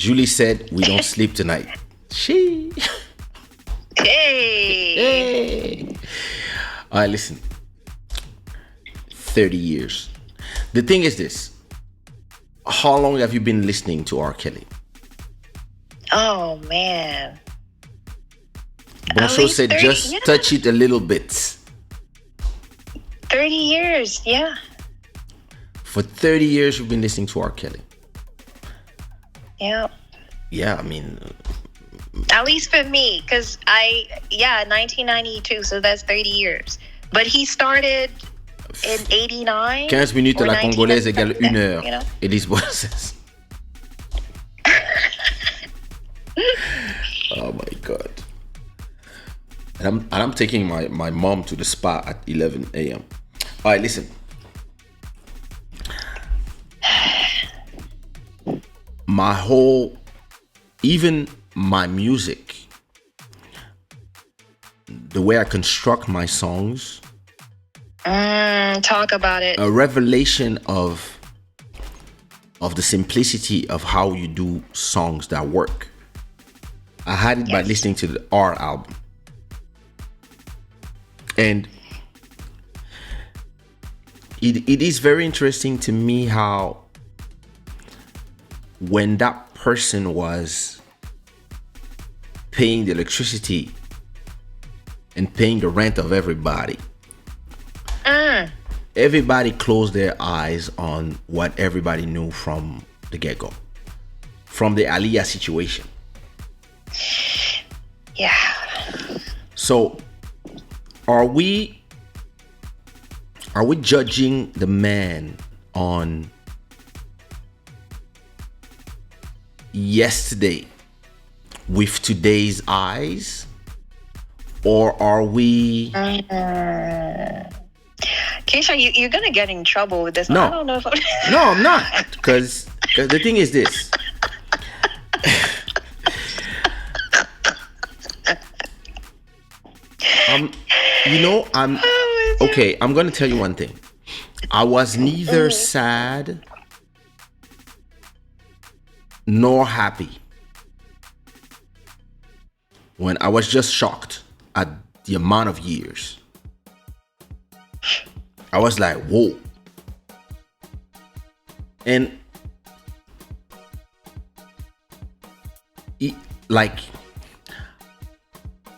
Julie said we don't sleep tonight. She. Hey. All right, listen. 30 years. The thing is this. How long have you been listening to R. Kelly? Oh, man. Bonso said 30, just touch it a little bit. 30 years, yeah. For 30 years, you've been listening to R. Kelly. Yeah. Yeah, I mean... At least for me, because 1992, so that's 30 years. But he started in 89. 15 minutes à la congolaise égale 1 heure. You know? Elise Boisses. Oh my God. And I'm taking my mom to the spa at 11 a.m. All right, listen. Even my music, the way I construct my songs, talk about it. a revelation of the simplicity of how you do songs that work. I had it by listening to the R album. And it is very interesting to me how when that person was paying the electricity and paying the rent of everybody, everybody closed their eyes on what everybody knew from the get-go, from the Aliyah situation. Yeah. So are we judging the man on yesterday with today's eyes, or are we Kaysha, you're gonna get in trouble with this. No. I don't know if No, I'm not, because the thing is this. Okay, I'm gonna tell you one thing. I was neither sad nor happy. When I was just shocked at the amount of years. I was like, whoa. And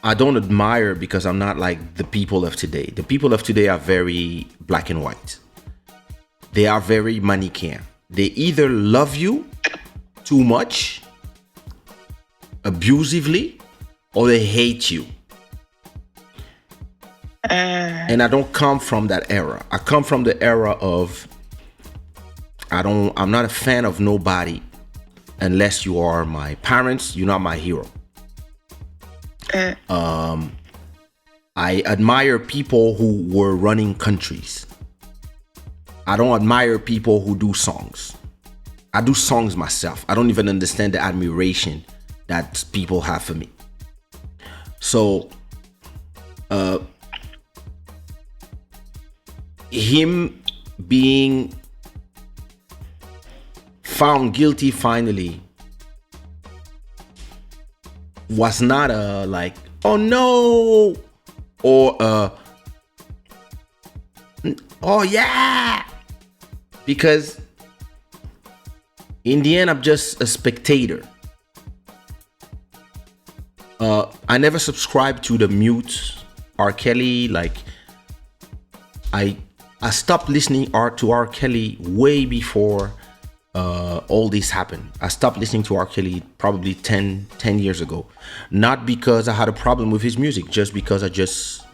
I don't admire, because I'm not like the people of today. The people of today are very black and white. They are very Manichaean. They either love you too much, abusively, or they hate you. And I don't come from that era. I come from the era of I'm not a fan of nobody unless you are my parents. You're not my hero. I admire people who were running countries. I don't admire people who do songs. I do songs myself. I don't even understand the admiration that people have for me. So, him being found guilty finally was not a like, oh no, or oh yeah, because in the end I'm just a spectator. I never subscribed to the mute R. Kelly. Like I stopped listening to R. Kelly way before all this happened. I stopped listening to R. Kelly probably 10 years ago. Not because I had a problem with his music, just because I just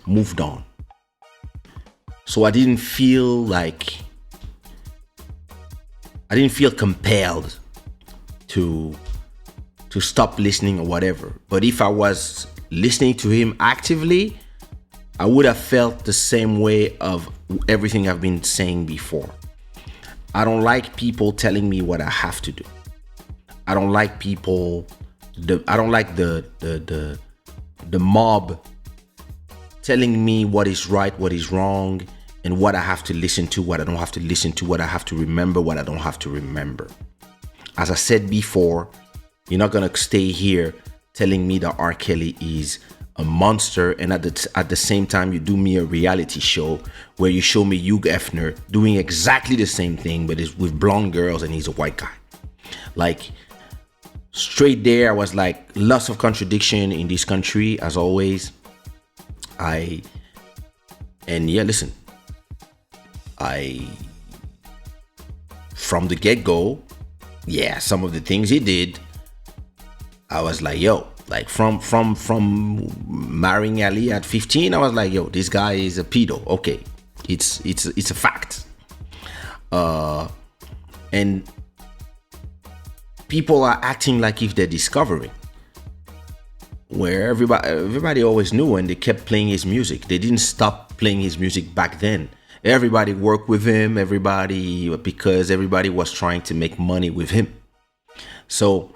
moved on. So I didn't feel compelled to stop listening or whatever. But if I was listening to him actively, I would have felt the same way of everything I've been saying before. I don't like people telling me what I have to do. I don't like people. I don't like the mob telling me what is right, what is wrong, and what I have to listen to, what I don't have to listen to, what I have to remember, what I don't have to remember. As I said before, You're not gonna stay here telling me that R. Kelly is a monster, and at the same time you do me a reality show where you show me Hugh Hefner doing exactly the same thing, but it's with blonde girls and he's a white guy. Like, straight there, I was like, lots of contradiction in this country as always. Listen, from the get-go, some of the things he did, I was like, yo, like from marrying Ali at 15, I was like, yo, this guy is a pedo. Okay, it's a fact. And people are acting like if they're discovering, where everybody always knew, and they kept playing his music. They didn't stop playing his music back then. Everybody worked with him, because everybody was trying to make money with him. So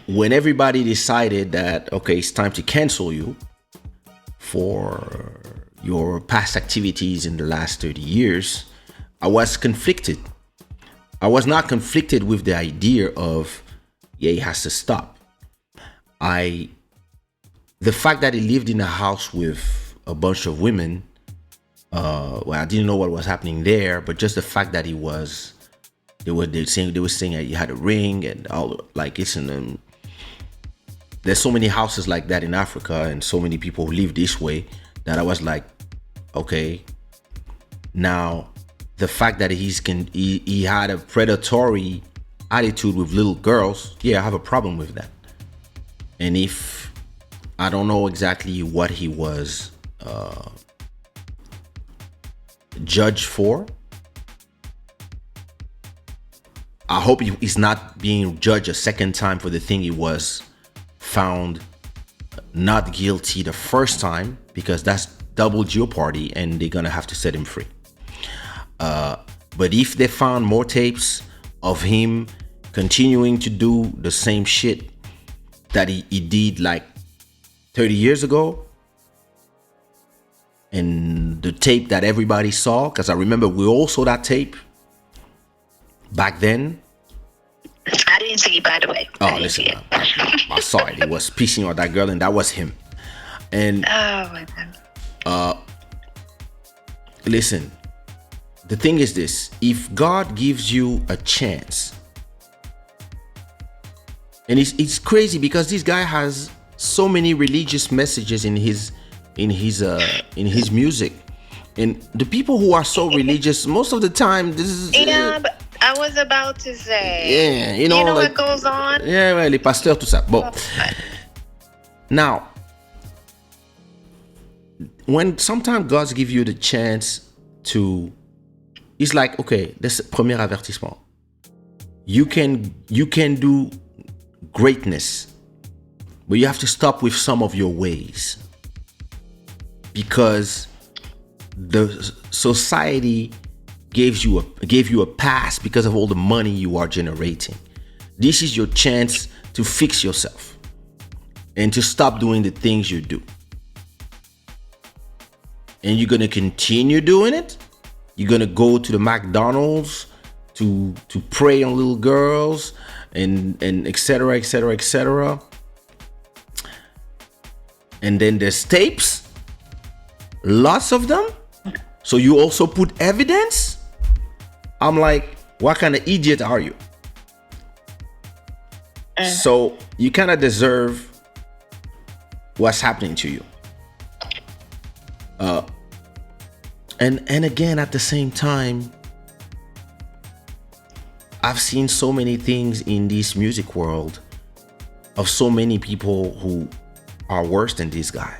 when everybody decided that, okay, it's time to cancel you for your past activities in the last 30 years, I was conflicted. I was not conflicted with the idea of, he has to stop. The fact that he lived in a house with a bunch of women, I didn't know what was happening there, but just the fact that they were saying that he had a ring and all, like, listen, there's so many houses like that in Africa and so many people who live this way, that I was like, okay, now the fact that he had a predatory attitude with little girls, I have a problem with that. And if I don't know exactly what he was judged for, I hope he's not being judged a second time for the thing he was found not guilty the first time, because that's double jeopardy and they're gonna have to set him free. But if they found more tapes of him continuing to do the same shit that he did like 30 years ago, and the tape that everybody saw, because I remember we all saw that tape back then. I didn't see it, by the way. Oh, listen, I saw it. He was pissing on that girl, and that was him. And oh my God. Listen, the thing is this: if God gives you a chance, and it's crazy because this guy has so many religious messages in his music, and the people who are so religious, most of the time, this is But I was about to say, you know like, what goes on? Ouais, les pasteurs, tout ça. Bon. Now, when sometimes God gives you the chance to, it's like, okay, this premier avertissement. You can do greatness, but you have to stop with some of your ways, because the society gave you a pass because of all the money you are generating. This is your chance to fix yourself and to stop doing the things you do. And you're gonna continue doing it. You're gonna go to the McDonald's to prey on little girls and etc. etc. etc. And then there's tapes, lots of them. So you also put evidence. I'm like, what kind of idiot are you? So you kind of deserve what's happening to you. And again, at the same time, I've seen so many things in this music world of so many people who are worse than this guy.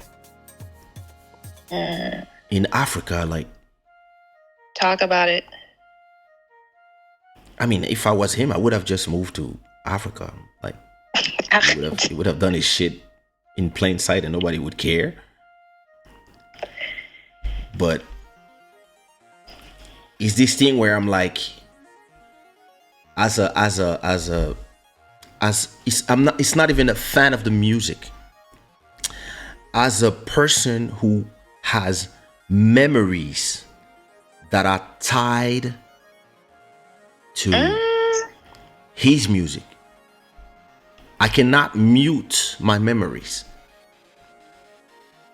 In Africa, like, talk about it. I mean, if I was him, I would have just moved to Africa. Like, he would have done his shit in plain sight and nobody would care. But it's this thing where I'm like, it's not even a fan of the music. As a person who has memories that are tied to his music. I cannot mute my memories.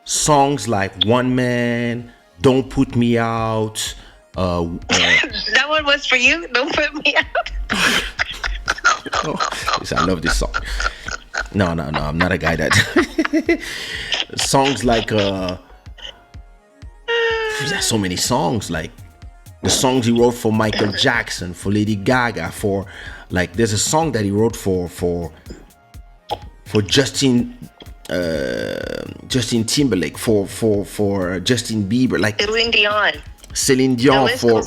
Songs like One Man, Don't Put Me Out. That one was for you. Don't put me out. I love this song. No, I'm not a guy that. Songs like there's so many songs, like the songs he wrote for Michael Jackson, for Lady Gaga, for like there's a song that he wrote for Justin Timberlake, for Justin Bieber, like Celine Dion, for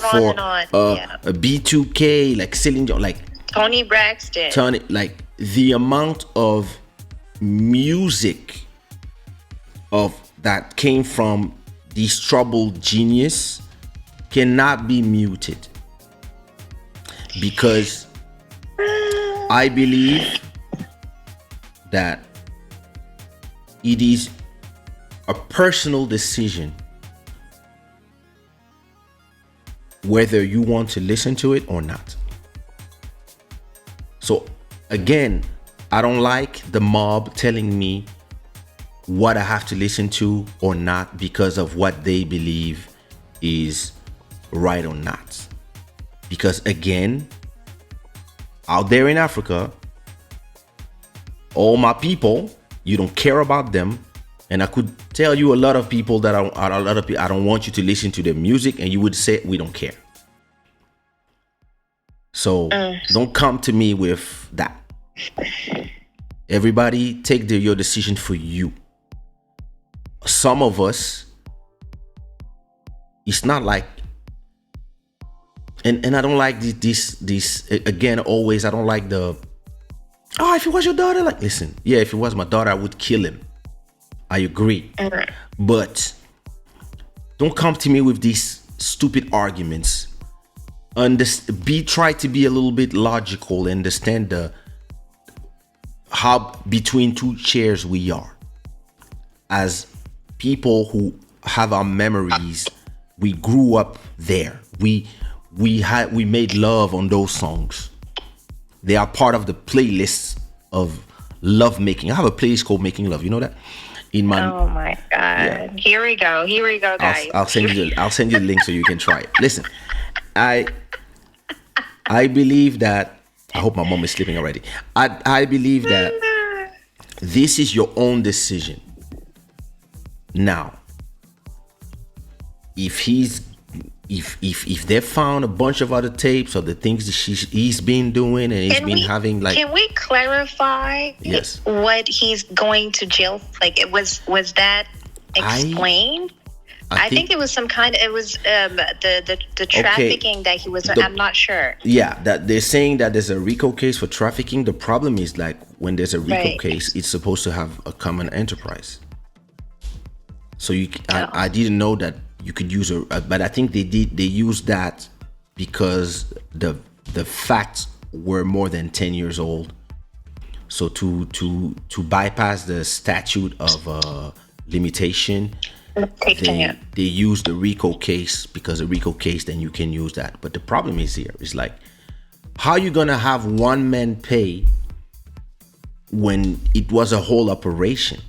B2K, like Celine Dion, like Tony Braxton. Like the amount of music of that came from this troubled genius cannot be muted, because I believe that it is a personal decision whether you want to listen to it or not. So again, I don't like the mob telling me what I have to listen to or not because of what they believe is right or not. Because again, out there in Africa, all my people, you don't care about them. And I could tell you a lot of people that I don't want you to listen to their music, and you would say we don't care. So don't come to me with that. Everybody take your decision for you. Some of us, it's not like, and I don't like this again, always, I don't like the, if it was your daughter, like, listen, yeah, if it was my daughter, I would kill him. I agree. But don't come to me with these stupid arguments. Try to be a little bit logical, understand how between two chairs we are. As people who have our memories, we grew up there. We made love on those songs. They are part of the playlist of love making. I have a playlist called Making Love. You know that? Oh my God! Yeah. Here we go, guys. I'll send you the link so you can try it. Listen, I believe that. I hope my mom is sleeping already. I believe that this is your own decision. Now, if they found a bunch of other tapes of the things that he's been doing and he's been having, like, can we clarify? Yes. What he's going to jail? Like, was that explained? I think it was some kind of, it was the trafficking that he was. I'm not sure. Yeah, that they're saying that there's a RICO case for trafficking. The problem is, like, when there's a RICO case, it's supposed to have a common enterprise. So I didn't know that you could use but I think they used that because the facts were more than 10 years old. So to bypass the statute of limitation, they used the RICO case, because the RICO case, then you can use that. But the problem is here is, like, how you gonna have one man pay when it was a whole operation?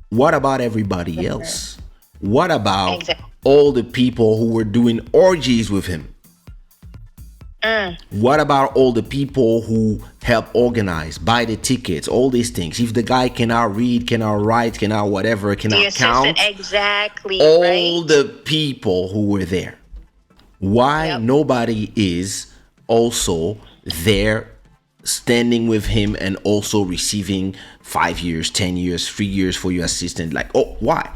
What about everybody else? What about all the people who were doing orgies with him? What about all the people who help organize, buy the tickets, all these things? If the guy cannot read, cannot write, cannot whatever, cannot count, all the people who were there. Why nobody is also there standing with him and also receiving 5 years, 10 years, 3 years for your assistant? Like, why?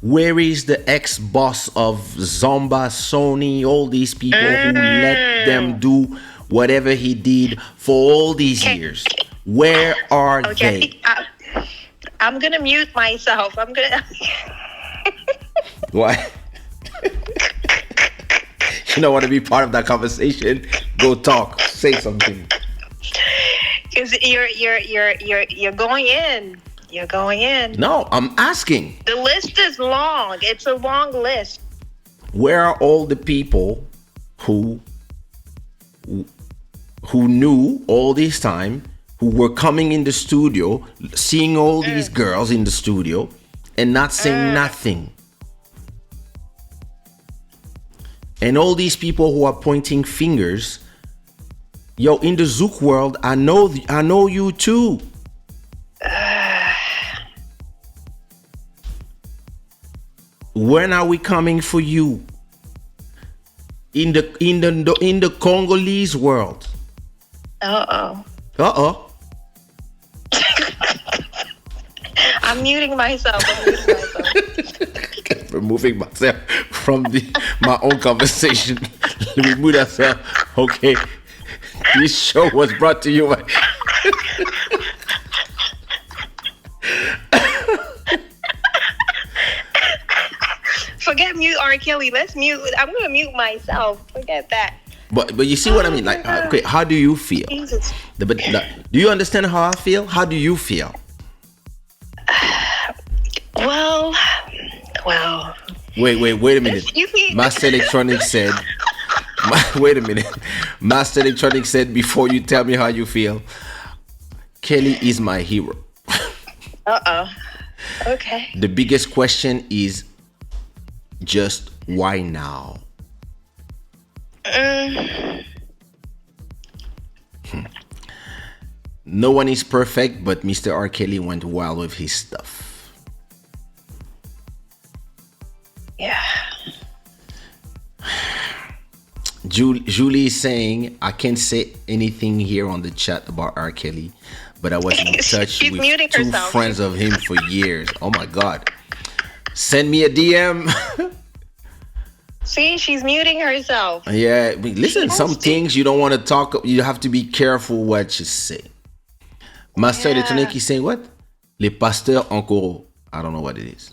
Where is the ex-boss of Zomba, Sony, all these people who let them do whatever he did for all these years? Where are they? I'm going to mute myself. Why? You don't want to be part of that conversation? Go talk. Say something. Because you're going in. You're going in. No, I'm asking. The list is long. It's a long list. Where are all the people who who knew all this time, who were coming in the studio, seeing all these girls in the studio, and not saying nothing. And all these people who are pointing fingers, yo, in the Zouk world, I know you too. When are we coming for you? In the Congolese world. Uh-oh. I'm muting myself. Removing myself from my own conversation. Remove myself. Okay. This show was brought to you by... Forget mute R. Kelly. Let's mute. I'm gonna mute myself. Forget that. But you see what I mean? Like, okay, how do you feel? Jesus. Do you understand how I feel? How do you feel? Well. Wait a minute. Master Electronic said. Wait a minute. Master Electronic said, before you tell me how you feel, Kelly is my hero. Okay. The biggest question is just why now? No one is perfect, but Mr. R. Kelly went wild with his stuff. Yeah. Julie is saying, I can't say anything here on the chat about R. Kelly, but I was in touch with two friends of him for years. Oh my God. Send me a DM. See, she's muting herself. Yeah, listen, some things you don't want to talk, you have to be careful what you say. Master Electronic is saying what? Les pasteurs en coro. I don't know what it is.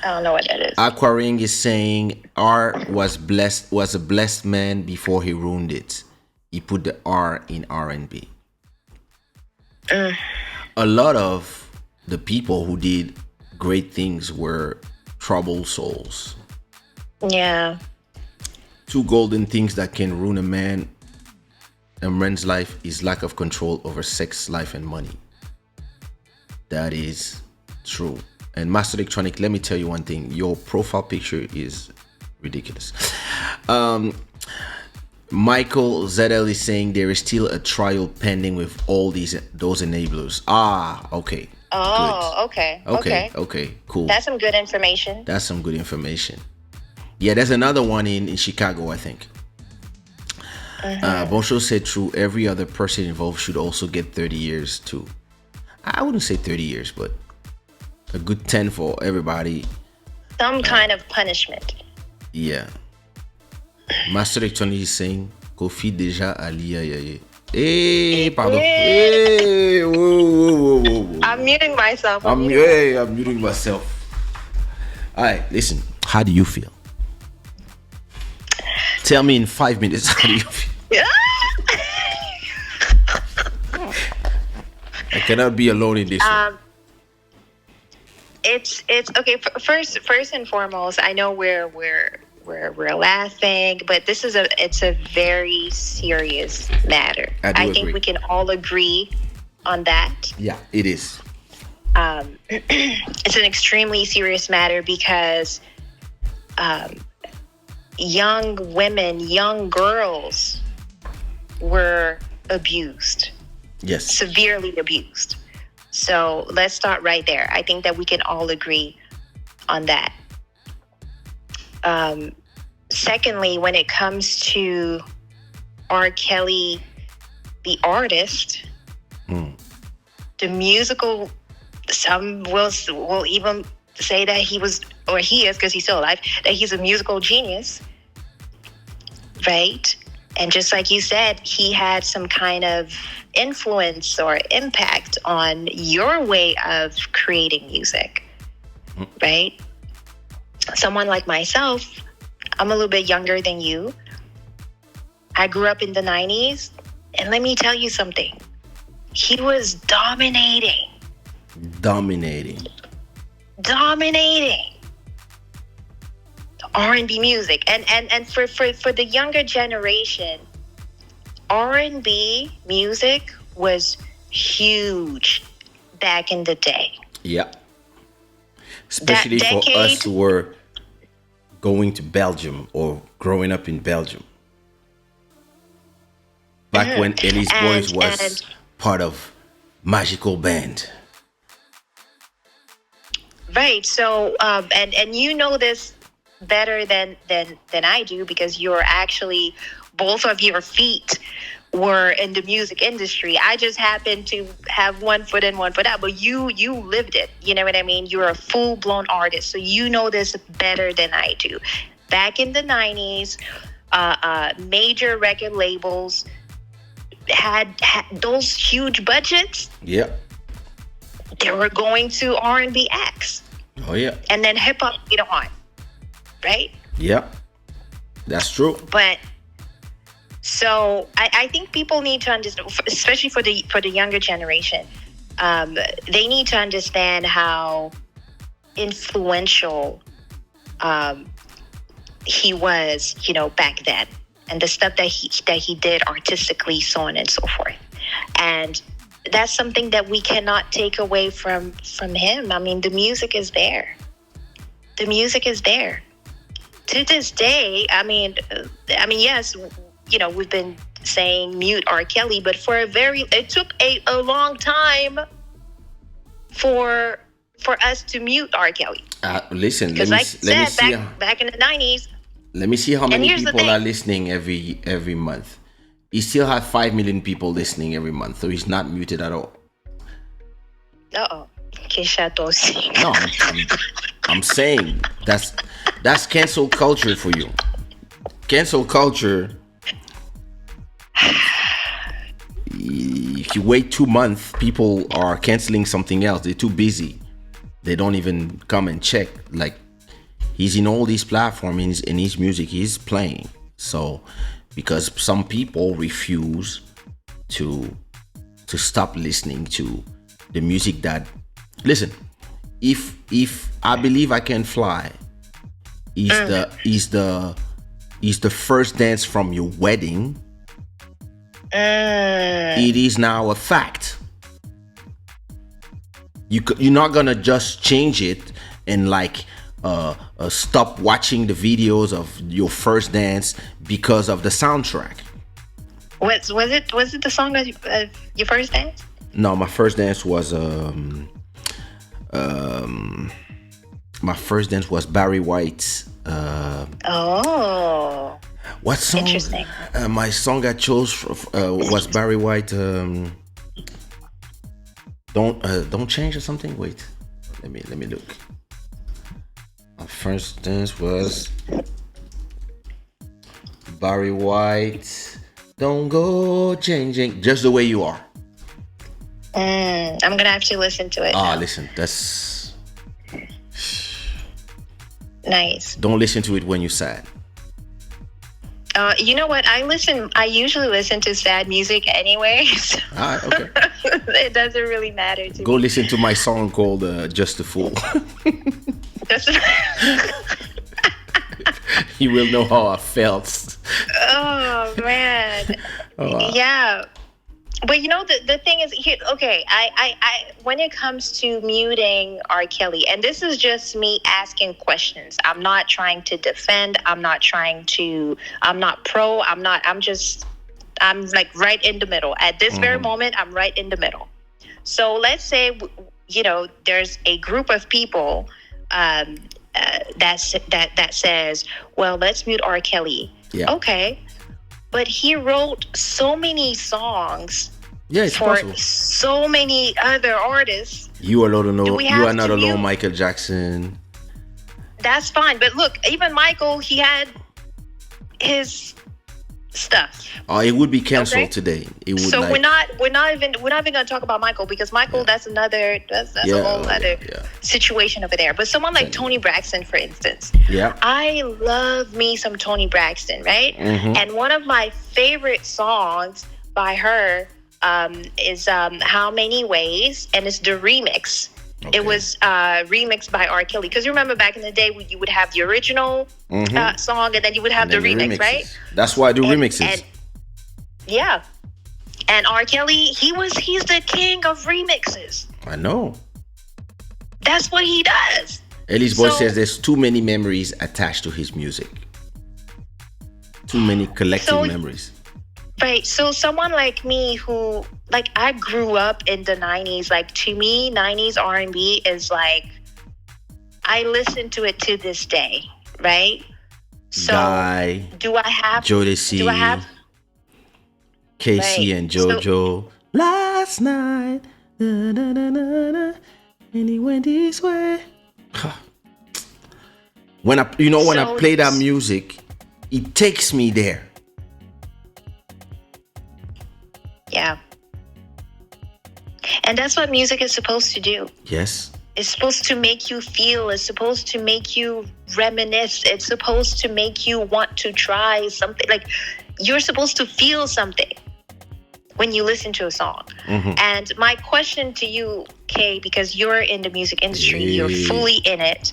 I don't know what that is. Aquaring is saying R was a blessed man before he ruined it. He put the R in R&B. A lot of the people who did great things were troubled souls. Yeah. Two golden things that can ruin a man's life is lack of control over sex, life, and money. That is true. And Master Electronic, let me tell you one thing. Your profile picture is ridiculous. Michael ZL is saying there is still a trial pending with all those enablers. Okay. Oh, good. Okay, cool. That's some good information. Yeah, there's another one in Chicago, I think. Boncho said true. Every other person involved should also get 30 years too. I wouldn't say 30 years, but a good 10 for everybody. Some kind of punishment. Yeah. Master Electronic is saying, Kofi déjà ali. Hey, pardon. Hey, whoa. I'm muting myself. I'm muting myself. All right, listen. How do you feel? Tell me in 5 minutes. How do you feel? I cannot be alone in this one. It's okay. First and foremost, I know we're laughing, but it's a very serious matter. I think we can all agree on that. Yeah, it is. It's an extremely serious matter because young women, young girls were abused. Yes. Severely abused. So let's start right there. I think that we can all agree on that. Secondly, when it comes to R. Kelly, the artist, the musical, some will even say that he was, or he is because he's still alive, that he's a musical genius, right? And just like you said, he had some kind of influence or impact on your way of creating music, right? Someone like myself, I'm a little bit younger than you. I grew up in the 90s, and let me tell you something. He was dominating R&B music. And for the younger generation, R&B music was huge back in the day. Yeah. Especially for us who were going to Belgium or growing up in Belgium. Back when Ellie's Boys was part of Magical Band. Right. So, and you know this better than I do, because you're actually, both of your feet were in the music industry. I just happened to have one foot in, one foot out, but you lived it. You know what I mean? You're a full-blown artist, so you know this better than I do. Back in the 90s, major record labels had those huge budgets. Yeah. They were going to R&B acts. Oh, yeah. And then hip-hop later on. Right? Yeah. That's true. But so I think people need to understand, especially for the younger generation, they need to understand how influential he was, back then, and the stuff that he did artistically, so on and so forth. And that's something that we cannot take away from him. I mean, the music is there. The music is there. To this day, I mean, yes, we've been saying mute R. Kelly, but it took a long time for us to mute R. Kelly. Listen, because let me see back in the 90s. Let me see how many people are listening every month. He still has 5 million people listening every month, so he's not muted at all. Kaysha. No, I'm saying that's cancel culture for you. Cancel culture. If you wait 2 months, people are canceling something else. They're too busy. They don't even come and check. Like, he's in all these platforms, in his music he's playing. So, because some people refuse to stop listening to the music that, listen, if I Believe I Can Fly is the first dance from your wedding, it is now a fact. You're not gonna just change it and stop watching the videos of your first dance because of the soundtrack. Was it the song of your first dance? No, my first dance was Barry White's. What song? Interesting. My song I chose was Barry White. Don't change or something. Wait, let me look. My first dance was Barry White. Don't go changing, just the way you are. I'm gonna have to listen to it. Listen, that's nice. Don't listen to it when you're sad. You know what? I usually listen to sad music anyway. So Okay. It doesn't really matter to me. Go listen to my song called Just a Fool. You will know how I felt. Oh, man. Yeah. But the thing is here, okay, I when it comes to muting R. Kelly, and this is just me asking questions. I'm not trying to defend. I'm not pro. I'm like right in the middle. At this very moment, I'm right in the middle. So let's say, there's a group of people that says, well, let's mute R. Kelly. Yeah. Okay. But he wrote so many songs for possible. So many other artists. You are not alone, Michael Jackson. That's fine. But look, even Michael, he had his stuff. It would be canceled today. It would. So we're not even gonna talk about Michael, because Michael, that's a whole other situation over there. But someone like Toni Braxton, for instance. Yeah. I love me some Toni Braxton, right? Mm-hmm. And one of my favorite songs by her is How Many Ways, and it's the remix. Okay. It was remixed by R. Kelly. Because you remember back in the day, you would have the original song, and then you would have the remix, right? That's why I do remixes. Yeah. And R. Kelly, he's the king of remixes. I know. That's what he does. Ellie's boy says there's too many memories attached to his music. Too many collective memories. Right. So someone like me who, like, I grew up in the 90s. Like, to me, 90s R&B is like, I listen to it to this day, right? So Guy, do I have Jodeci, Kaysha and JoJo. So, last night, da, da, da, da, da, and he went this way. When I play that music, it takes me there. Yeah. And that's what music is supposed to do. Yes. It's supposed to make you feel. It's supposed to make you reminisce. It's supposed to make you want to try something. Like, you're supposed to feel something when you listen to a song. Mm-hmm. And my question to you, Kay, because you're in the music industry, you're fully in it.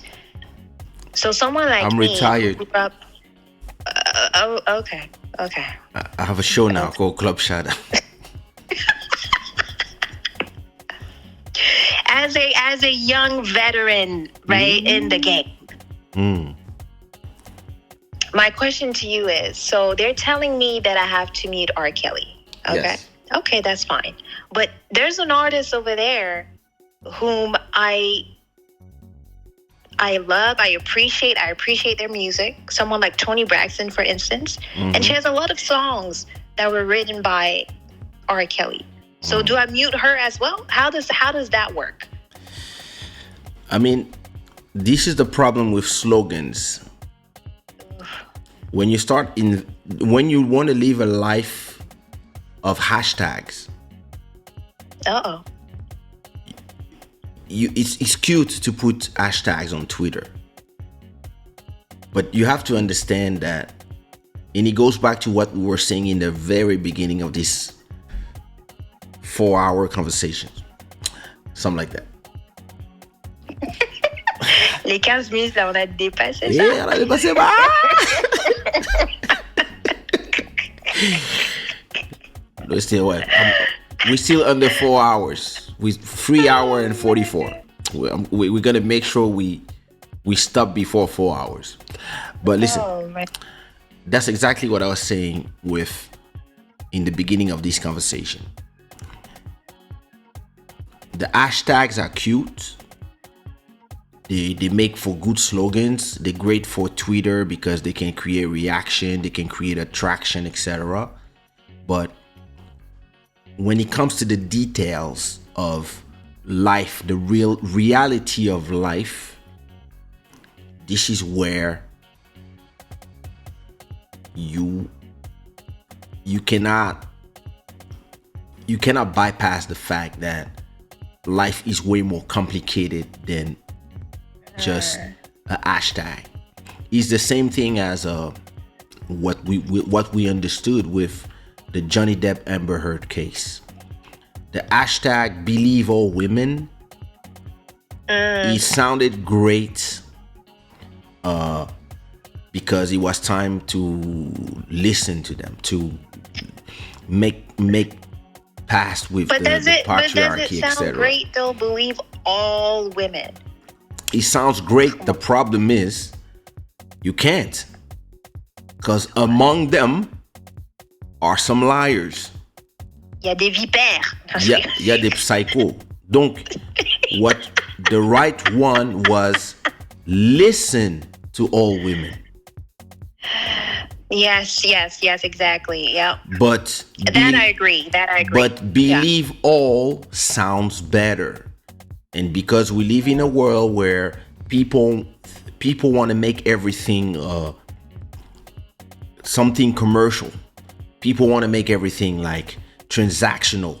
So someone like I'm me, retired. Grew up, okay. I have a show now called Club Shada. As a young veteran, right, in the game. My question to you is, so they're telling me that I have to mute R. Kelly. Okay. Yes. Okay, that's fine. But there's an artist over there whom I love, I appreciate their music. Someone like Toni Braxton, for instance. Mm-hmm. And she has a lot of songs that were written by R. Kelly. So do I mute her as well? How does that work? I mean, this is the problem with slogans. When you want to live a life of hashtags. It's cute to put hashtags on Twitter. But you have to understand that, and it goes back to what we were saying in the very beginning of this 4-hour conversation. Something like that. Les 15 minutes, là, on a dépassé ça. Yeah, on a dépassé. We're still under 4 hours. We 3 hours and 44. We're gonna make sure we stop before 4 hours. But listen, that's exactly what I was saying in the beginning of this conversation. The hashtags are cute. They make for good slogans. They're great for Twitter because they can create reaction, they can create attraction, etc. But when it comes to the details of life, the real reality of life, this is where you cannot bypass the fact that life is way more complicated than just a hashtag. It's the same thing as what we understood with the Johnny Depp Amber Heard case. The hashtag believe all women. It sounded great because it was time to listen to them, to make past with the patriarchy, but does it sound etc. great though? Believe all women. It sounds great. The problem is you can't, because among them are some liars. Il y a des vipères. Il y a des psychos. Donc, what the right one was, listen to all women. Yes, exactly. Yeah. But I agree. But believe all sounds better. And because we live in a world where people want to make everything something commercial. People want to make everything like transactional.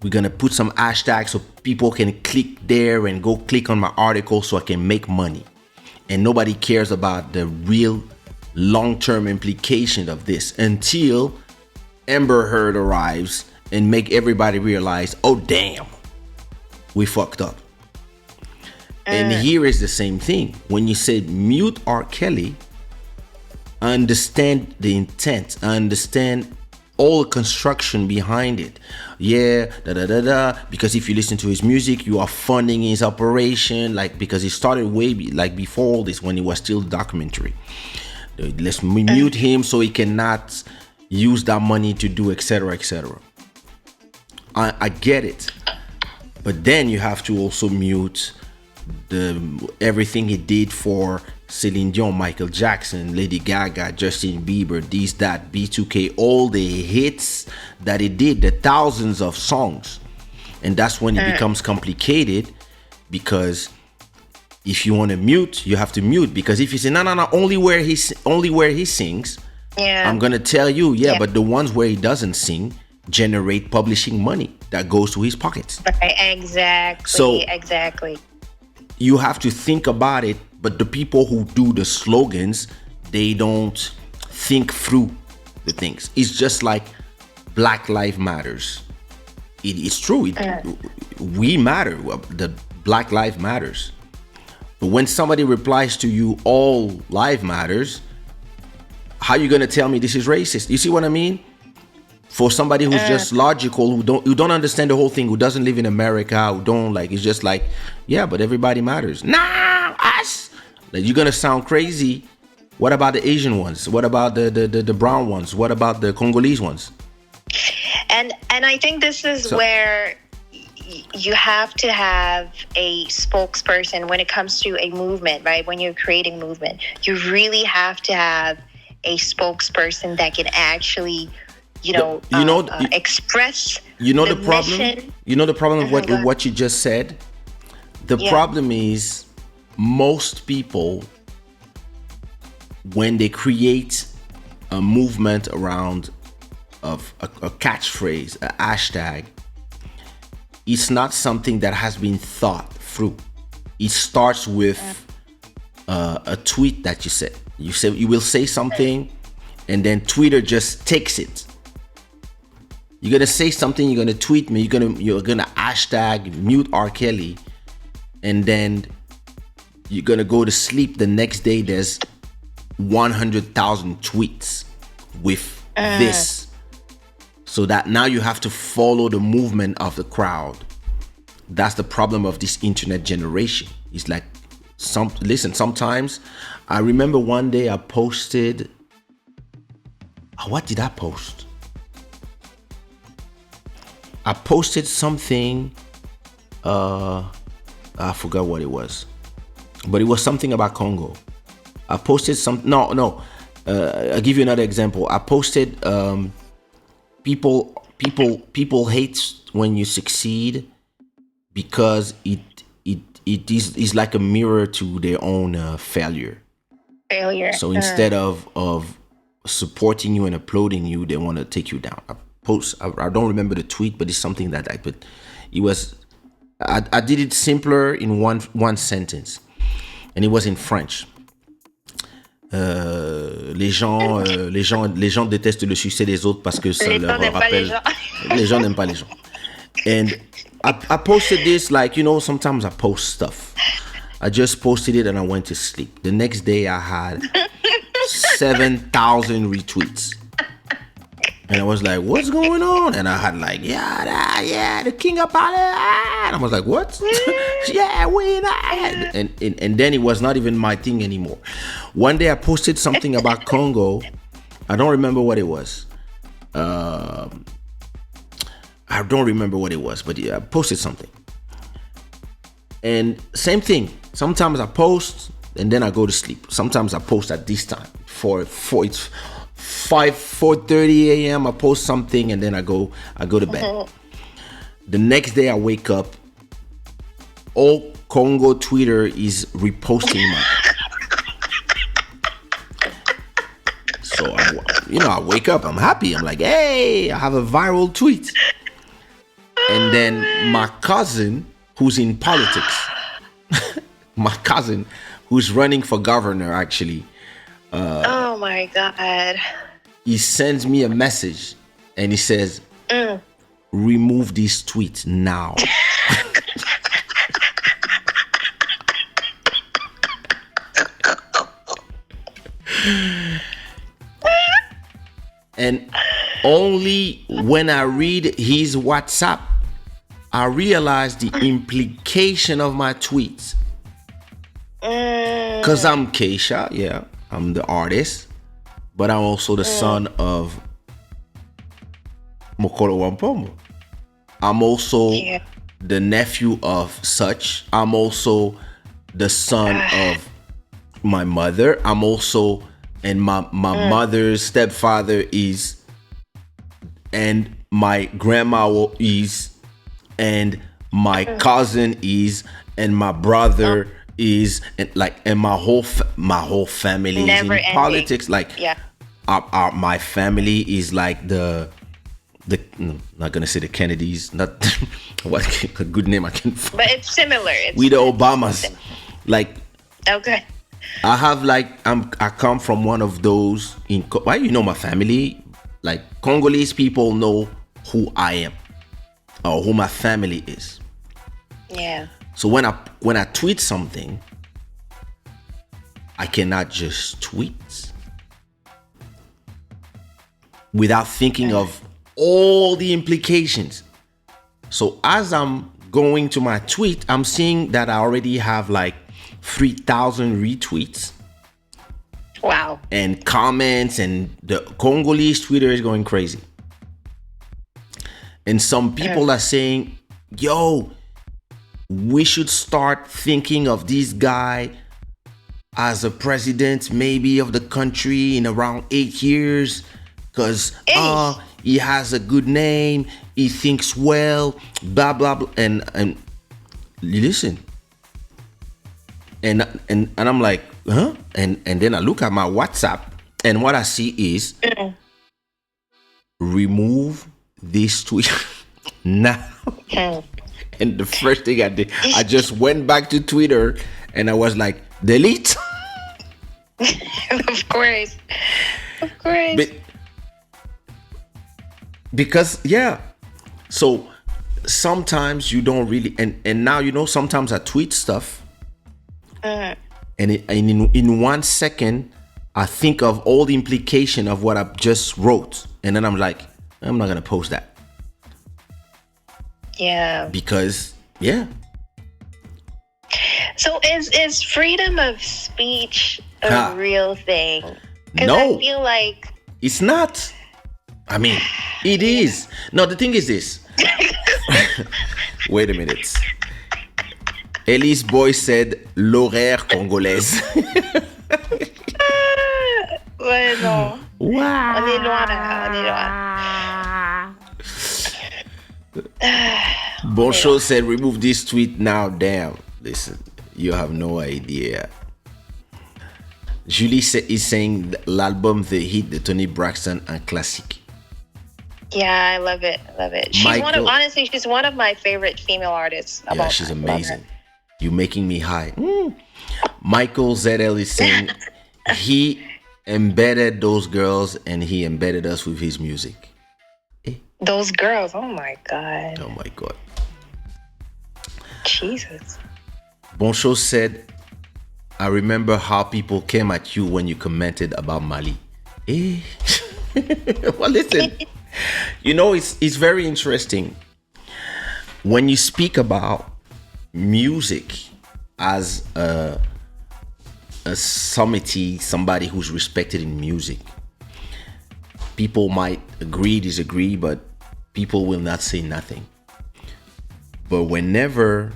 We're going to put some hashtags so people can click there and go click on my article so I can make money. And nobody cares about the real long-term implication of this until Amber Heard arrives and make everybody realize, oh damn, we fucked up. And here is the same thing. When you said mute R. Kelly, I understand the intent. I understand all the construction behind it. Yeah, da da da da. Because if you listen to his music, you are funding his operation. Like, because it started like before all this, when it was still documentary. Let's mute him so he cannot use that money to do etc etc. I get it, but then you have to also mute everything he did for Celine Dion, Michael Jackson, Lady Gaga, Justin Bieber, this, that, B2K, all the hits that he did, the thousands of songs. And that's when it becomes complicated, because if you want to mute, you have to mute. Because if you say, no, only where he sings, I'm going to tell you, but the ones where he doesn't sing generate publishing money that goes to his pockets. Right, exactly. So, exactly. You have to think about it, but the people who do the slogans, they don't think through the things. It's just like Black Lives Matters. It's true. We matter. The Black Lives Matters. But when somebody replies to you, all life matters, how are you going to tell me this is racist? You see what I mean? For somebody who's just logical, who don't understand the whole thing, who doesn't live in America, who don't like, it's just like, yeah, but everybody matters. Nah, us. Like, you're gonna sound crazy. What about the Asian ones? What about the brown ones? What about the Congolese ones? And I think this is where you have to have a spokesperson when it comes to a movement, right? When you're creating movement, you really have to have a spokesperson that can actually express the problem mission. You know the problem with what you just said. The problem is, most people, when they create a movement around of a catchphrase, a hashtag, it's not something that has been thought through. It starts with a tweet that you will say something, and then Twitter just takes it. You're gonna say something, you're gonna tweet me, you're gonna hashtag mute R. Kelly, and then you're gonna go to sleep the next day. There's 100,000 tweets with this, so that now you have to follow the movement of the crowd. That's the problem of this internet generation. It's like, sometimes I remember one day I posted. What did I post? I posted something, I forgot what it was, but it was something about Congo. I posted I'll give you another example. I posted, people hate when you succeed, because it is like a mirror to their own failure. So instead of supporting you and applauding you, they want to take you down. I don't remember the tweet, but it's something that I put. It was, I did it simpler in one sentence, and it was in French. Les gens détestent le succès des autres parce que ça leur rappelle. Les gens n'aiment pas les gens. And I posted this, like, sometimes I post stuff. I just posted it and I went to sleep. The next day I had 7,000 retweets. And I was like, what's going on? And I had like, the king of Pale. And I was like, what? Yeah, we that. And then it was not even my thing anymore. One day I posted something about Congo. I don't remember what it was. I don't remember what it was, but I posted something. And same thing. Sometimes I post and then I go to sleep. Sometimes I post at this time. It's 4:30 a.m. I post something and then I go to bed. The next day I wake up, all Congo Twitter is reposting my. So I wake up, I'm happy. I'm like, hey, I have a viral tweet. And then my cousin, who's in politics, my cousin who's running for governor, actually. Oh my God. He sends me a message and he says, remove this tweet now. Only when I read his WhatsApp, I realize the implication of my tweets. Because I'm Kaysha, yeah, I'm the artist, but I'm also the son of Mokolo Wampomo. I'm also the nephew of such. I'm also the son of my mother. I'm also, and my mother's stepfather is, and my grandma is, and my cousin is, and my brother is, and like, and my whole family is in politics. Like, my family is like the no, not gonna say the Kennedys, not what a good name I can find. But it's similar. We the Obamas. Like, okay. I have like I come from one of those in why you know my family, like Congolese people know who I am or who my family is. Yeah. So when I tweet something, I cannot just tweet without thinking of all the implications. So as I'm going to my tweet, I'm seeing that I already have like 3,000 retweets. Wow. And comments, and the Congolese Twitter is going crazy. And some people are saying, yo, we should start thinking of this guy as a president maybe of the country in around 8 years, because he has a good name, he thinks well, blah blah blah, and listen, and I'm like, huh? And then I look at my WhatsApp, and what I see is remove this tweet now. And the first thing I did, I just went back to Twitter and I was like, delete. Of course. Because yeah, so sometimes you don't really, and now you know, sometimes I tweet stuff, and in 1 second I think of all the implication of what I just wrote, and then I'm like, I'm not gonna post that. Yeah. Because yeah. So is freedom of speech a real thing? Because No, I feel like it's not. I mean, it is. No, the thing is this. Wait a minute. Elise Boy said l'horaire congolaise. Ouais, non. Wow. On est loin là, on est loin. Boncho said remove this tweet now. Damn. Listen, you have no idea. Julie is saying l'album The Hit de Tony Braxton un classique. Yeah, I love it. She's honestly, she's one of my favorite female artists. Yeah, she's amazing. You're making me high. Michael ZL is saying he embedded those girls and he embedded us with his music. Those girls, oh my God. Oh my God. Jesus. Boncho said, I remember how people came at you when you commented about Mali. Well, listen. You know, it's very interesting when you speak about music as a sommity, somebody who's respected in music. People might agree, disagree, but people will not say nothing. But whenever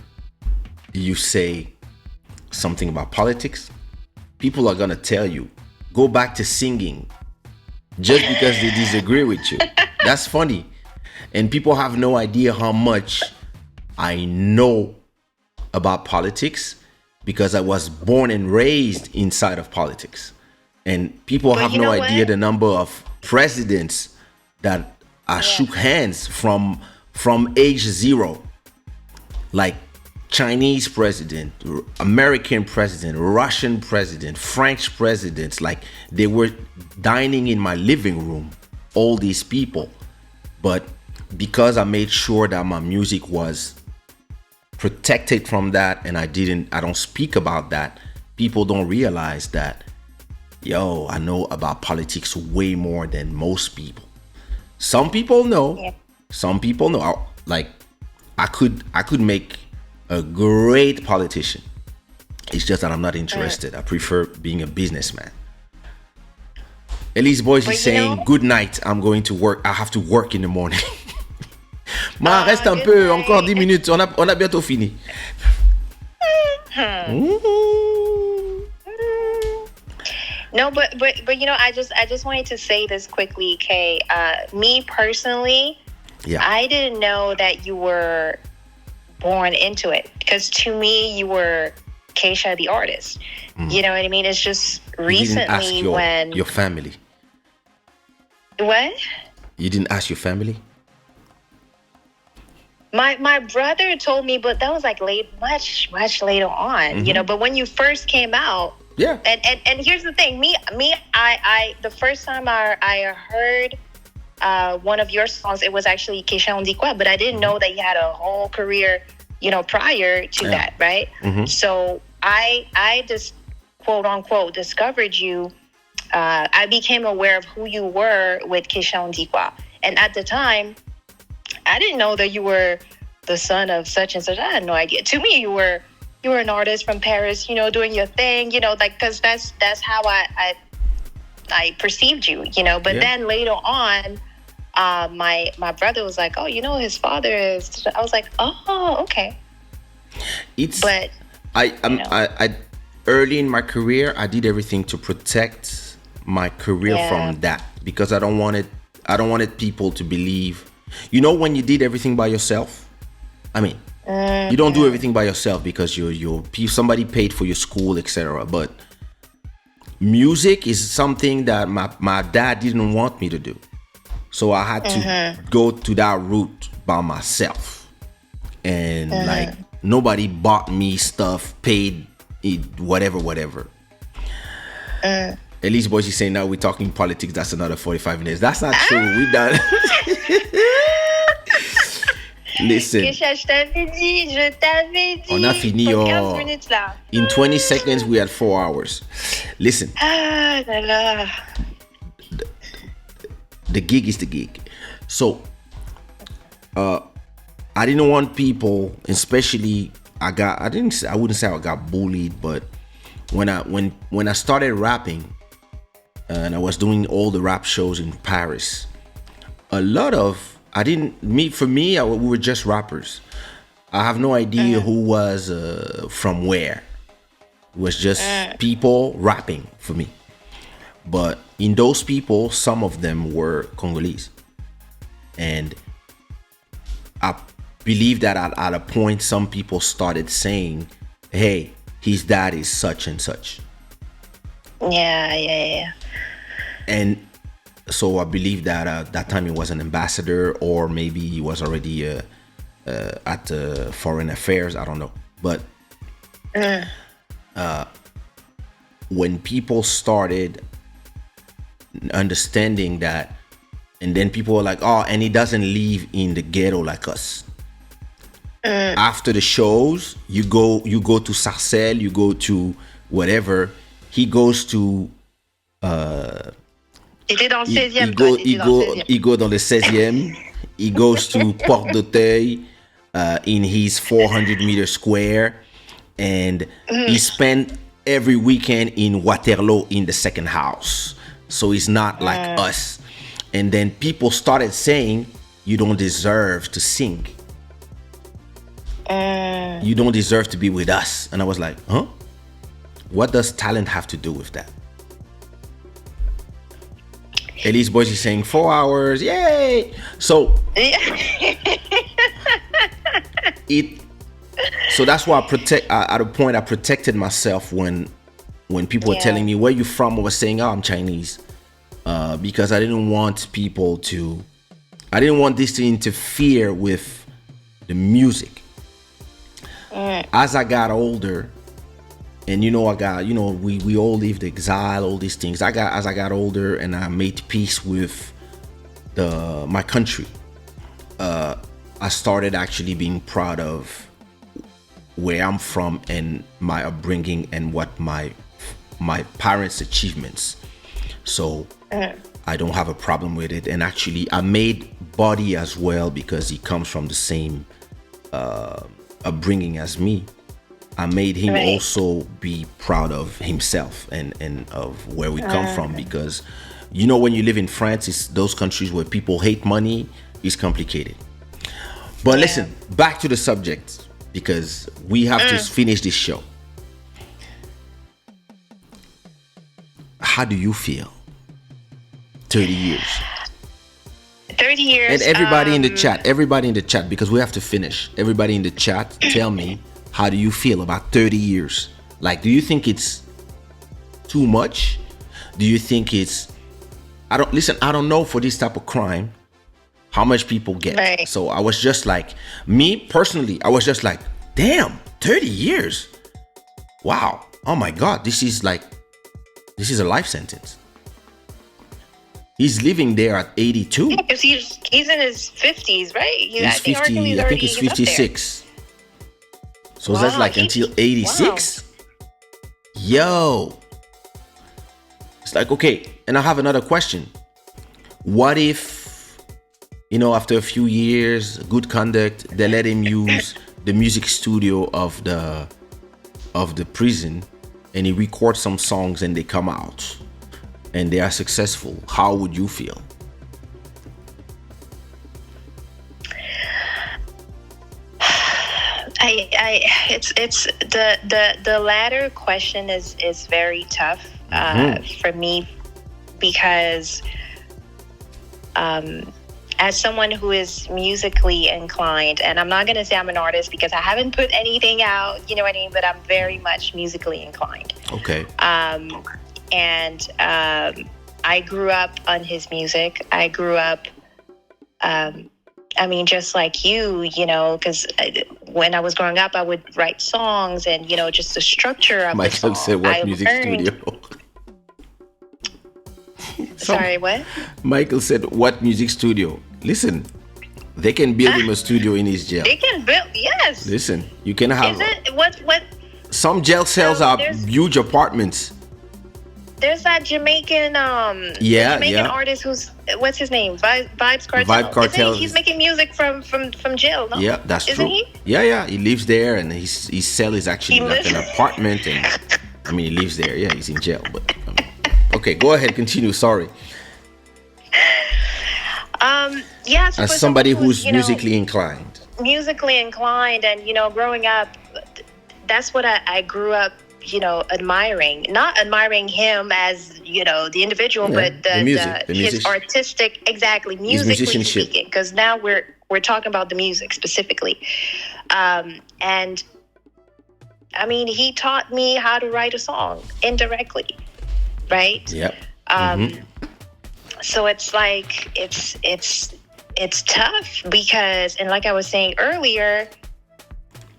you say something about politics, people are gonna tell you, go back to singing, just because they disagree with you. That's funny. And people have no idea how much I know about politics because I was born and raised inside of politics. And people have no idea the number of presidents that I shook hands from age 0. Like Chinese president, American president, Russian president, French presidents. Like, they were dining in my living room, all these people. But because I made sure that my music was protected from that, and I don't speak about that, people don't realize that, yo, I know about politics way more than most people. Some people know. Yeah. Some people know. Like I could make a great politician. It's just that I'm not interested. I prefer being a businessman. Elise Boys is saying, good night, I'm going to work. I have to work in the morning. Reste un peu, night. encore 10 minutes. On a bientôt fini. No, but I just wanted to say this quickly, Kay. Me personally, Yeah. I didn't know that you were born into it, because to me you were Kaysha the artist. You know what I mean? It's just recently you didn't ask when your family. What? You didn't ask your family? My brother told me, but that was like much later on, But when you first came out, Yeah. and here's the thing, I the first time I heard one of your songs, it was actually Kaysha on dit quoi, but I didn't know that you had a whole career, prior to that, right? So I just quote unquote discovered you. I became aware of who you were with Kaysha on dit quoi, and at the time, I didn't know that you were the son of such and such. I had no idea. To me, you were an artist from Paris, doing your thing, because that's how I perceived you, But then later on, my brother was like, oh, his father is. I was like, oh, okay. But I early in my career, I did everything to protect my career from that, because I don't wanted people to believe. When you did everything by yourself, I mean, you don't do everything by yourself because somebody paid for your school, etc. But music is something that my dad didn't want me to do, so I had to go to that route by myself, and like nobody bought me stuff, paid it, whatever. Elise Boy, she's saying now we're talking politics. That's another 45 minutes. That's not true. We done. Listen. Je t'avais dit. On a fini. 15 minutes là. In 20 seconds, we had 4 hours. Listen. Ah là là. The gig is the gig. So, I didn't want people, especially I wouldn't say I got bullied, but when I started rapping, and I was doing all the rap shows in Paris, we were just rappers. I have no idea who was from where. It was just people rapping for me. But in those people, some of them were Congolese. And I believe that at a point, some people started saying, hey, his dad is such and such. Yeah. And so I believe that at that time he was an ambassador, or maybe he was already at foreign affairs. I don't know. But when people started understanding that, and then people were like, oh, and he doesn't live in the ghetto like us. After the shows, you go to Sarcelles, you go to whatever. He goes to T'étais dans le 16e, he go dans le 16e. He goes to Porte d'Auteuil in his 400-meter square, and he spent every weekend in Waterloo in the second house. So he's not like us. And then people started saying, you don't deserve to sing. You don't deserve to be with us. And I was like, huh? What does talent have to do with that? Elise Boyce is saying 4 hours, yay! So so that's why at a point I protected myself when people were telling me, where you from? I was saying, oh, I'm Chinese, because I didn't want this to interfere with the music. As I got older, and we all lived exile, all these things. As I got older and I made peace with my country, I started actually being proud of where I'm from and my upbringing and what my parents' achievements. So I don't have a problem with it. And actually, I made Buddy as well because he comes from the same upbringing as me. I made him also be proud of himself and of where we come from, because when you live in France, it's those countries where people hate money. It's complicated. But listen, back to the subject, because we have to finish this show. How do you feel? 30 years. 30 years. And everybody in the chat, because we have to finish. Everybody in the chat, tell me, how do you feel about 30 years? Like, do you think it's too much? Do you think it's... I don't know for this type of crime how much people get. Right. So I was just like, me personally, I was just like, damn, 30 years. Wow. Oh my God, this is a life sentence. He's living there at 82. Yeah, because he's in his 50s, right? He's 50. I think he's 56. So that's like until 86. Wow. Yo. It's like, okay. And I have another question. What if, after a few years, good conduct, they let him use the music studio of the prison, and he records some songs and they come out and they are successful? How would you feel? It's the latter question is very tough for me, because as someone who is musically inclined, and I'm not going to say I'm an artist because I haven't put anything out, you know what I mean, but I'm very much musically inclined. Okay. And I grew up on his music. I grew up just like you, because when I was growing up, I would write songs and, just the structure of the song. Michael said, what music studio? Sorry, what? Michael said, what music studio? Listen, they can build him a studio in his jail. They can build, yes. Listen, you can have... Is it, what? Some jail cells are huge apartments. There's that Jamaican artist what's his name? Vibes Cartel. Vibe Cartel. He's making music from jail, no? Yeah, that's Isn't true. He? Yeah, he lives there, and his cell is actually like an apartment, and he lives there. Yeah, he's in jail, but okay, go ahead, continue. Sorry. As somebody who's musically inclined. And growing up, that's what I grew up admiring. Not admiring him as the individual, but the music. His artistic, musically speaking, because now we're talking about the music specifically. And he taught me how to write a song indirectly, right? Yep. So it's like it's tough because, and like I was saying earlier,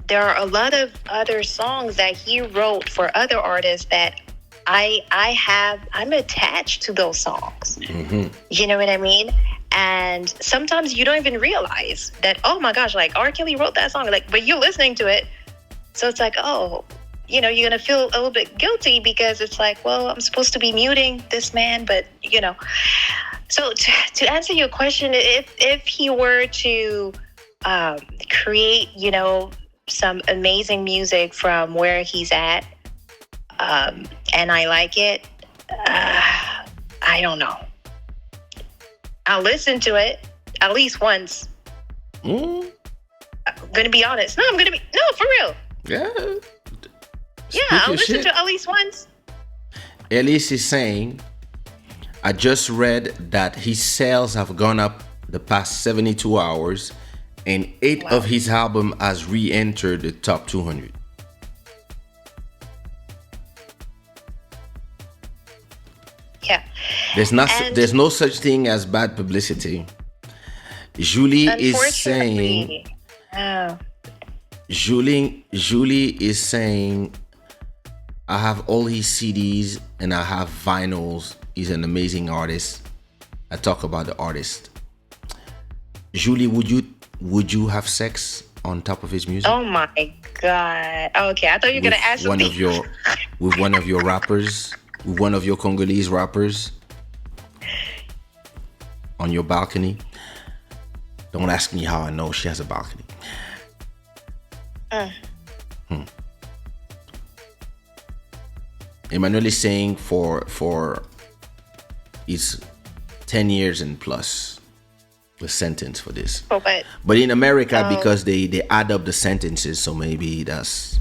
there are a lot of other songs that he wrote for other artists that I'm attached to those songs. Mm-hmm. You know what I mean? And sometimes you don't even realize that, oh my gosh, like R. Kelly wrote that song, but you're listening to it. So it's like, oh, you're going to feel a little bit guilty because it's like, well, I'm supposed to be muting this man, but So to answer your question, if he were to create, some amazing music from where he's at, and I like it, I don't know. I'll listen to it at least once. I'm gonna be honest. No, for real. Yeah. I'll listen to it at least once. Elise is saying, I just read that his sales have gone up the past 72 hours, and 8 of his album has re-entered the top 200. Yeah. There's no such thing as bad publicity. Julie is saying. Julie is saying, I have all his CDs and I have vinyls. He's an amazing artist. I talk about the artist. Julie, would you have sex on top of his music? Oh my God. Okay, I thought you were gonna ask with one of your rappers, with one of your Congolese rappers. on your balcony. Don't ask me how I know she has a balcony. Emmanuel is saying for it's 10 years and plus the sentence for this. For what? But in America, because they add up the sentences, so maybe that's.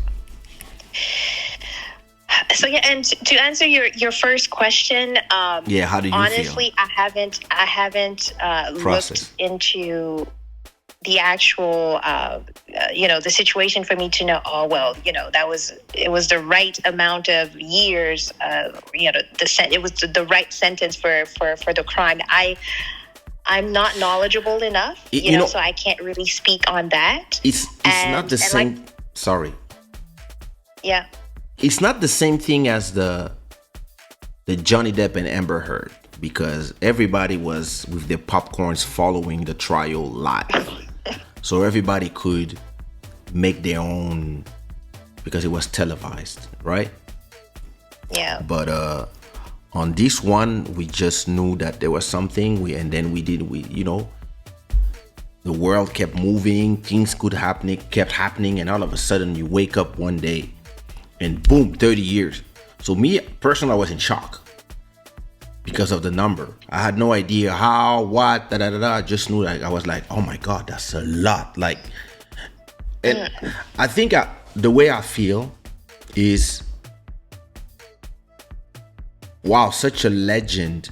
So yeah, and to answer your first question, How do you honestly, feel? I haven't looked into the actual the situation for me to know. Oh well, it was the right amount of years. It was the right sentence for the crime. I'm not knowledgeable enough, so I can't really speak on that. It's not the same. Sorry. Yeah. It's not the same thing as the Johnny Depp and Amber Heard, because everybody was with their popcorns following the trial live. So everybody could make their own, because it was televised, right? Yeah. But on this one, we just knew that there was something, the world kept moving, things kept happening, and all of a sudden you wake up one day and boom, 30 years. So me personally, I was in shock because of the number. I had no idea how, what, I just knew that I was like, oh my God, that's a lot. Like, and I think the way I feel is, wow, such a legend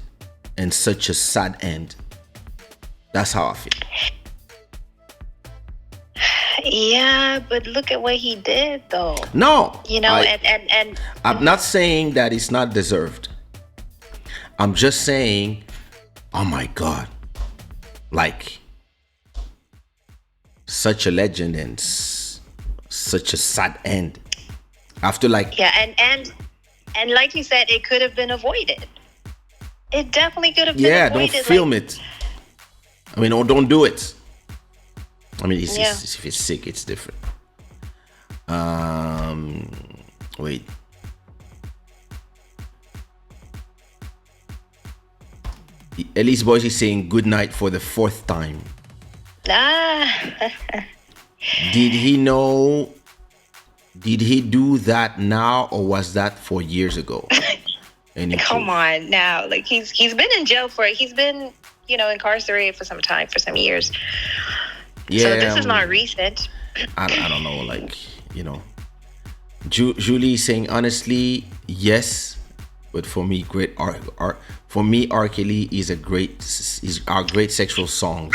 and such a sad end. That's how I feel. Yeah, but look at what he did, though. No, and I'm not saying that it's not deserved. I'm just saying, oh my God, like such a legend and such a sad end. After and like you said, it could have been avoided. It definitely could have been avoided. Don't film it. I mean, don't do it. I mean, if it's sick, it's different. Wait. Elise Boys is saying good night for the 4th time. Did he know? Did he do that now, or was that 4 years ago? Come on now, like he's been in jail he's been incarcerated for some time, for some years. Yeah, so this is not recent. I don't know, like, Julie saying honestly, yes, but for me, R. Kelly is our great sexual song,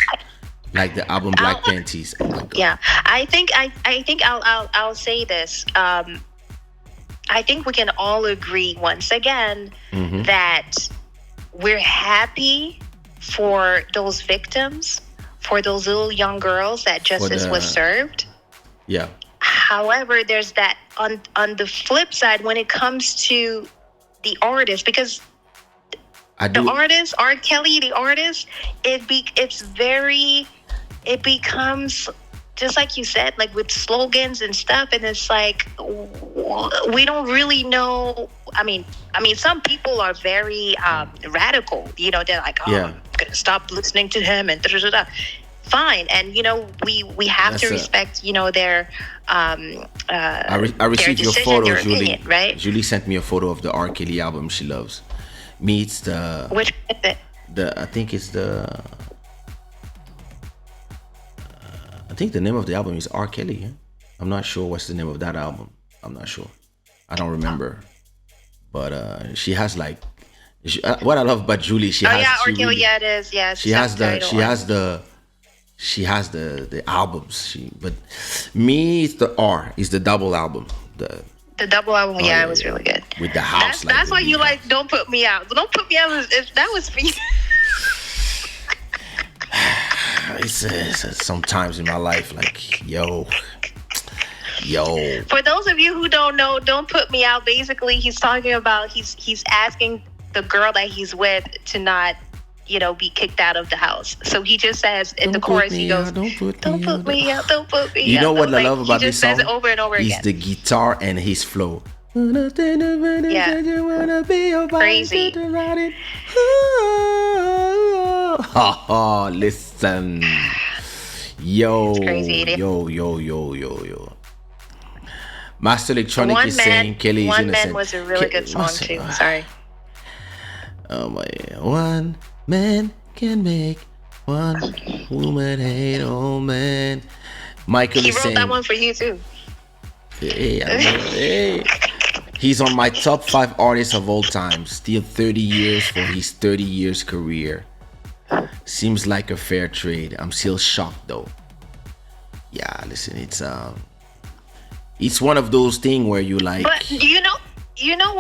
like the album Black Panties. Oh my God. Yeah, I think I'll say this. I think we can all agree once again that we're happy for those victims, for those little young girls that justice was served. Yeah. However, there's that on the flip side when it comes to the artist, because the artist, R. Kelly, the artist, it becomes just like you said, like with slogans and stuff, and it's like we don't really know. I mean, some people are very radical. They're like, I'm gonna stop listening to him and da-da-da-da. Fine, and we have to respect their I received your photo, their Julie. Opinion, right? Julie sent me a photo of the R. Kelly album she loves. It's the which is it? I think it's the I think the name of the album is R. Kelly. Yeah? I'm not sure what's the name of that album. I'm not sure. I don't remember. But she has like what I love about Julie. She has R. Kelly. Yeah, it is. Yeah, she has the albums. But me, it's the R. It's the double album. The double album. It was really good. With the house. That's why you like Don't Put Me Out. Don't Put Me Out. If that was for you. It's sometimes in my life, like, yo. For those of you who don't know, Don't Put Me Out, basically he's talking about he's asking the girl that he's with to not, be kicked out of the house. So he just says in the chorus, he goes, Don't put me out, don't put me out. You know what I love about this song? He just says it over and over again. It's the guitar and his flow. Yeah. Crazy. Listen. Yo, It's crazy. yo. Master Electronic is saying Kelly is One Man innocent. was a really good song too. Sorry. Oh my, one man can make one woman hate. Oh man, Michael He is wrote saying, that one for you too. hey, hey. He's on my top 5 artists of all time. Still 30 years for his 30 years career. Seems like a fair trade. I'm still shocked though. Yeah, listen, it's one of those things where you like. But you know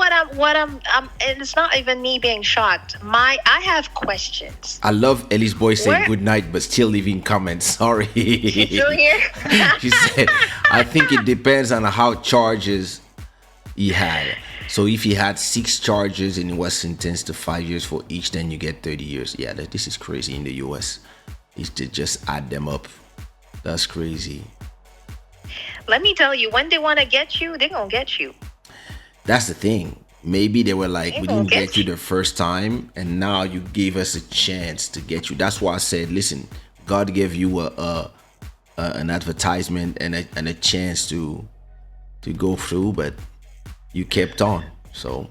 I'm and it's not even me being shocked. I have questions. I love Ellie's boy saying Where- good night, but still leaving comments. Sorry. Still here? She said, I think it depends on how charges he had. So if he had 6 charges and he was sentenced to 5 years for each, then you get 30 years. Yeah, this is crazy in the US. It's to just add them up. That's crazy. Let me tell you, when they want to get you, they're gonna get you. That's the thing. Maybe they were like, They we gonna didn't get get you you. the first time, and now you gave us a chance to get you. That's why I said, listen, God gave you an advertisement and a chance to go through, but you kept on. So